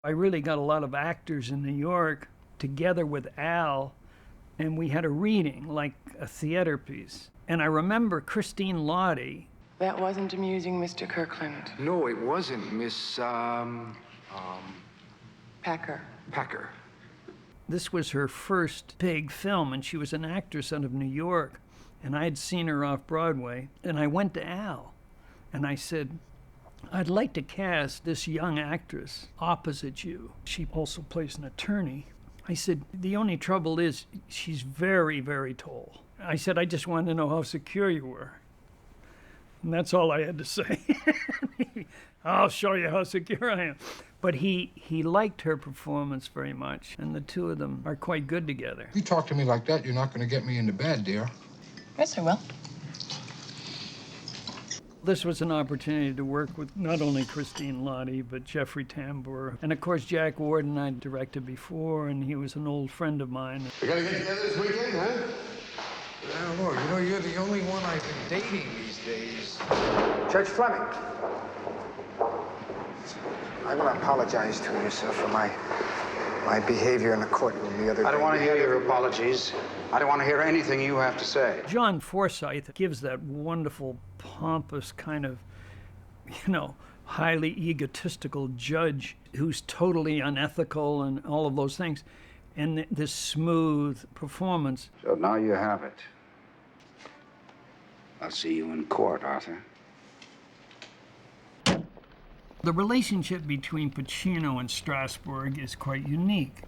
I really got a lot of actors in New York together with Al, and we had a reading, like a theater piece. And I remember Christine Lottie. That wasn't amusing, Mr. Kirkland. No, it wasn't, Miss, Packer. Packer. This was her first big film, and she was an actress out of New York. And I had seen her off Broadway. And I went to Al, and I said, I'd like to cast this young actress opposite you. She also plays an attorney. I said, the only trouble is she's very, very tall. I said, I just wanted to know how secure you were. And that's all I had to say. I'll show you how secure I am. But he liked her performance very much, and the two of them are quite good together. You talk to me like that, you're not going to get me into bed, dear. Yes, I will. This was an opportunity to work with not only Christine Lottie, but Jeffrey Tambor. And of course, Jack Warden I'd directed before, and he was an old friend of mine. We gotta get together this weekend, huh? Now, look, you know, you're the only one I've been dating these days. Judge Fleming. I want to apologize to you, sir, for my behavior in the courtroom the other day. I don't want to hear your apologies. I don't want to hear anything you have to say. John Forsythe gives that wonderful, pompous kind of, highly egotistical judge who's totally unethical and all of those things. And this smooth performance. So now you have it. I'll see you in court, Arthur. The relationship between Pacino and Strasberg is quite unique.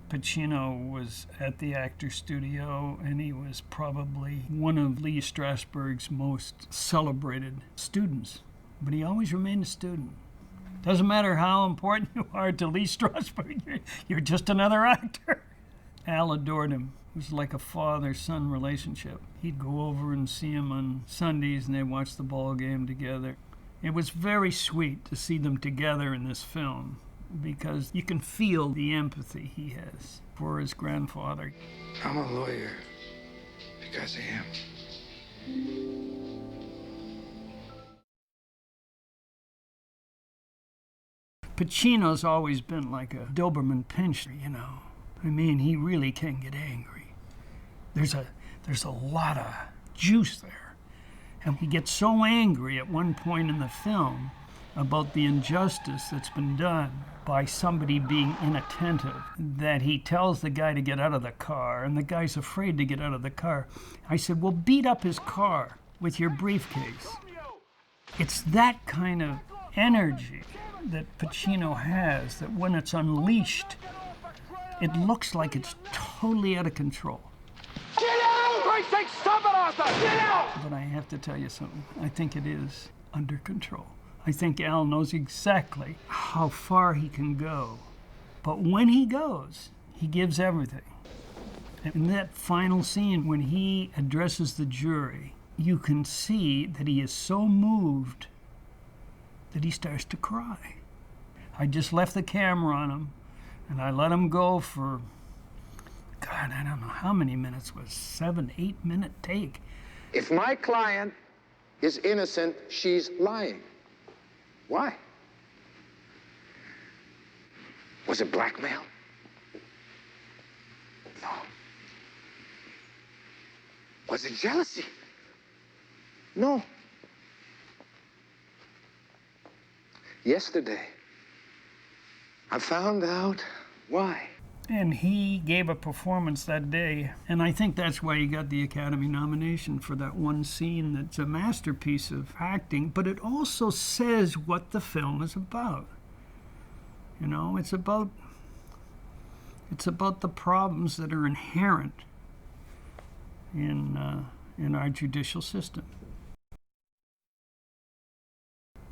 Pacino was at the Actors Studio, and he was probably one of Lee Strasberg's most celebrated students. But he always remained a student. Doesn't matter how important you are to Lee Strasberg, you're just another actor. Al adored him. It was like a father-son relationship. He'd go over and see him on Sundays, and they'd watch the ball game together. It was very sweet to see them together in this film, because you can feel the empathy he has for his grandfather. I'm a lawyer because I am. Pacino's always been like a Doberman Pinscher, I mean, he really can get angry. There's a lot of juice there. And he gets so angry at one point in the film about the injustice that's been done by somebody being inattentive that he tells the guy to get out of the car, and the guy's afraid to get out of the car. I said, well, beat up his car with your briefcase. It's that kind of energy that Pacino has, that when it's unleashed, it looks like it's totally out of control. Get out! Christ's sake, stop it, Arthur! Get out! But I have to tell you something. I think it is under control. I think Al knows exactly how far he can go. But when he goes, he gives everything. And in that final scene, when he addresses the jury, you can see that he is so moved that he starts to cry. I just left the camera on him, and I let him go for, God, I don't know how many minutes was 7, 8 minute take. If my client is innocent, she's lying. Why? Was it blackmail? No. Was it jealousy? No. Yesterday, I found out why. And he gave a performance that day, and I think that's why he got the Academy nomination for that one scene that's a masterpiece of acting, but it also says what the film is about. It's about the problems that are inherent in our judicial system.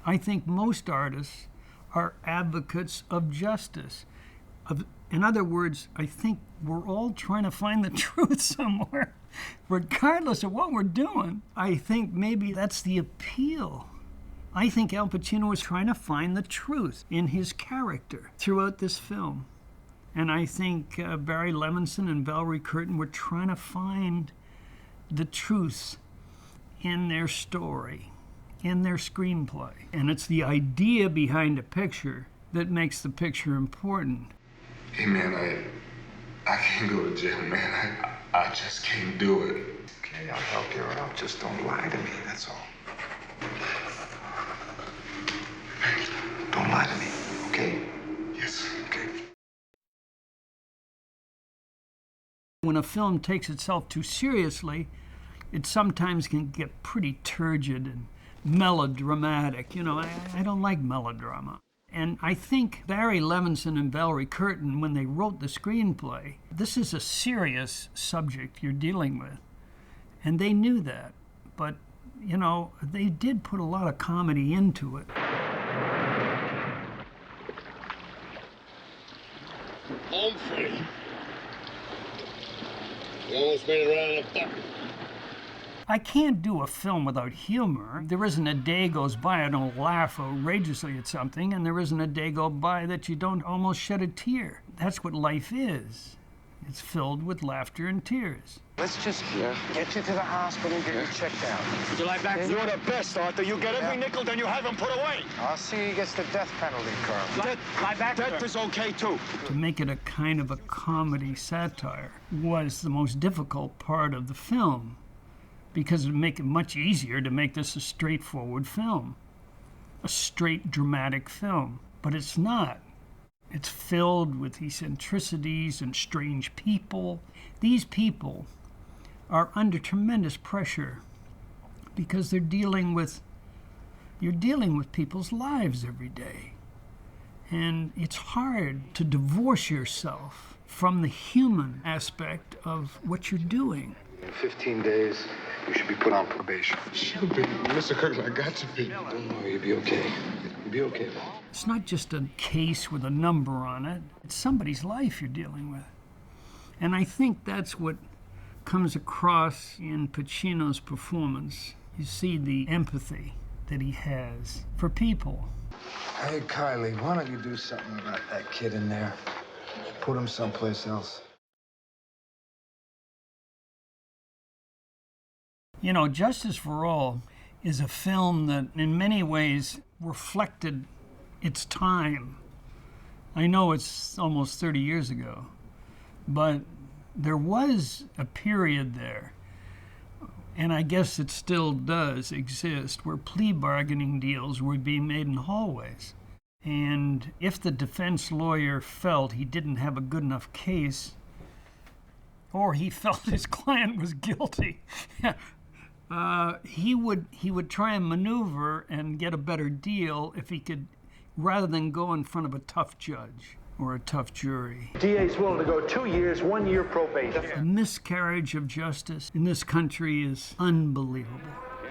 I think most artists are advocates of justice. In other words, I think we're all trying to find the truth somewhere, regardless of what we're doing. I think maybe that's the appeal. I think Al Pacino was trying to find the truth in his character throughout this film. And I think Barry Levinson and Valerie Curtin were trying to find the truth in their story, in their screenplay. And it's the idea behind a picture that makes the picture important. Hey, man, I can't go to jail, man. I just can't do it. Okay, I'll help you out. Just don't lie to me, that's all. Don't lie to me, okay? Yes. Okay. When a film takes itself too seriously, it sometimes can get pretty turgid and melodramatic. You know, I don't like melodrama. And I think Barry Levinson and Valerie Curtin, when they wrote the screenplay, this is a serious subject you're dealing with. And they knew that. But, you know, they did put a lot of comedy into it. Home free. You almost made it around in a bucket. I can't do a film without humor. There isn't a day goes by I don't laugh outrageously at something, and there isn't a day go by that you don't almost shed a tear. That's what life is. It's filled with laughter and tears. Let's just get you to the hospital and get you checked out. Would you like back? Okay. You're the best, Arthur. You get every nickel, then you have him put away. I'll see he gets the death penalty, Carl. Death is okay, too. To make it a kind of a comedy satire was the most difficult part of the film, because it would make it much easier to make this a straightforward film, a straight dramatic film. But it's not. It's filled with eccentricities and strange people. These people are under tremendous pressure because you're dealing with people's lives every day. And it's hard to divorce yourself from the human aspect of what you're doing. In 15 days, you should be put on probation. Should be. Mr. Kirkland, I got to be. Don't worry, you'll be okay. You'll be okay. It's not just a case with a number on it. It's somebody's life you're dealing with. And I think that's what comes across in Pacino's performance. You see the empathy that he has for people. Hey, Kylie, why don't you do something about that kid in there? Put him someplace else. You know, Justice for All is a film that in many ways reflected its time. I know it's almost 30 years ago, but there was a period there, and I guess it still does exist, where plea bargaining deals were being made in hallways. And if the defense lawyer felt he didn't have a good enough case, or he felt his client was guilty, he would try and maneuver and get a better deal if he could, rather than go in front of a tough judge or a tough jury. DA's willing to go 2 years, 1 year probation. The miscarriage of justice in this country is unbelievable.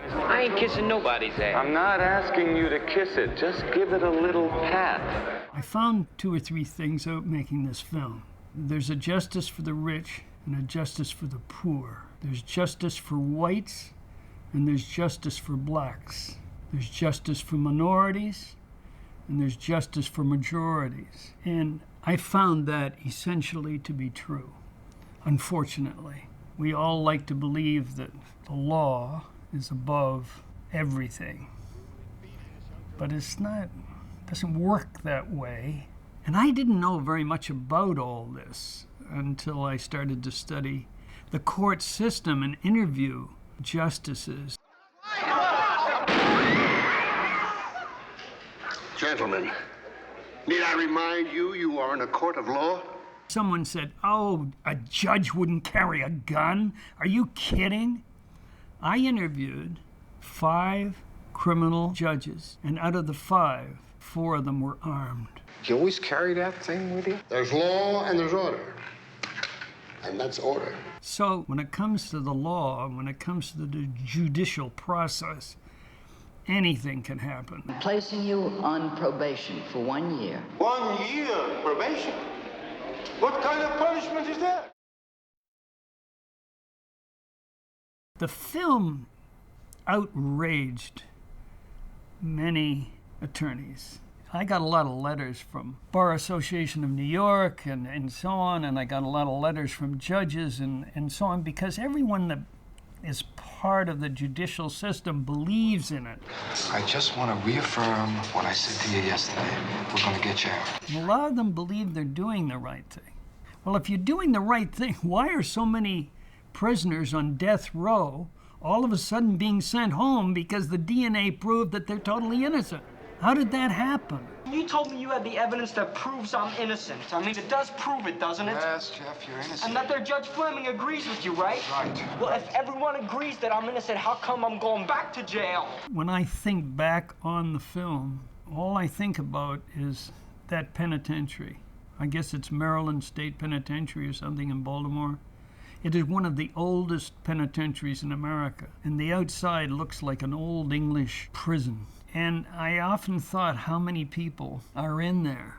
I ain't kissing nobody's ass. I'm not asking you to kiss it. Just give it a little pat. I found 2 or 3 things out making this film. There's a justice for the rich and a justice for the poor. There's justice for whites and there's justice for blacks. There's justice for minorities and there's justice for majorities. And I found that essentially to be true, unfortunately. We all like to believe that the law is above everything. But it's not, it doesn't work that way. And I didn't know very much about all this until I started to study the court system and interview justices. Gentlemen, need I remind you, you are in a court of law? Someone said, "Oh, a judge wouldn't carry a gun? Are you kidding?" I interviewed 5 criminal judges, and out of the 5, 4 of them were armed. You always carry that thing with you? There's law and there's order. And that's order. So when it comes to the law, when it comes to the judicial process, anything can happen. Placing you on probation for 1 year. 1 year probation? What kind of punishment is that? The film outraged many attorneys. I got a lot of letters from Bar Association of New York and so on, and I got a lot of letters from judges and so on, because everyone that is part of the judicial system, believes in it. I just want to reaffirm what I said to you yesterday. We're going to get you out. And a lot of them believe they're doing the right thing. Well, if you're doing the right thing, why are so many prisoners on death row all of a sudden being sent home because the DNA proved that they're totally innocent? How did that happen? You told me you had the evidence that proves I'm innocent. I mean, it does prove it, doesn't it? Yes, Jeff, you're innocent. And that Judge Fleming agrees with you, right? Right. Well, if everyone agrees that I'm innocent, how come I'm going back to jail? When I think back on the film, all I think about is that penitentiary. I guess it's Maryland State Penitentiary or something in Baltimore. It is one of the oldest penitentiaries in America, and the outside looks like an old English prison. And I often thought how many people are in there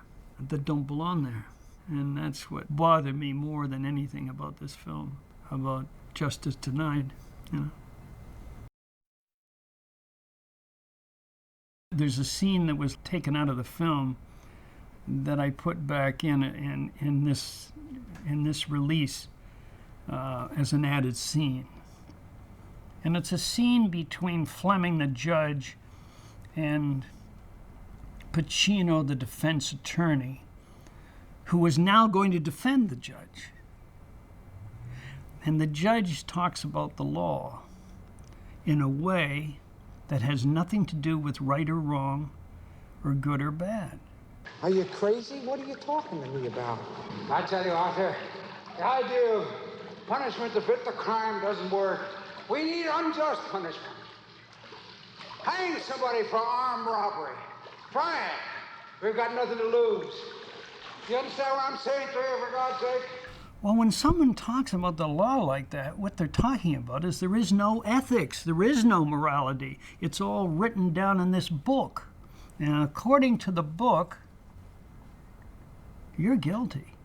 that don't belong there. And that's what bothered me more than anything about this film, about justice denied, you know. There's a scene that was taken out of the film that I put back in this release as an added scene. And it's a scene between Fleming, the judge, and Pacino, the defense attorney, who was now going to defend the judge. And the judge talks about the law in a way that has nothing to do with right or wrong or good or bad. Are you crazy? What are you talking to me about? I tell you, Arthur, the idea of punishment to fit the crime doesn't work. We need unjust punishment. Hang somebody for armed robbery. Try it. We've got nothing to lose. You understand what I'm saying to you, for God's sake? Well, when someone talks about the law like that, what they're talking about is there is no ethics, there is no morality. It's all written down in this book. And according to the book, you're guilty.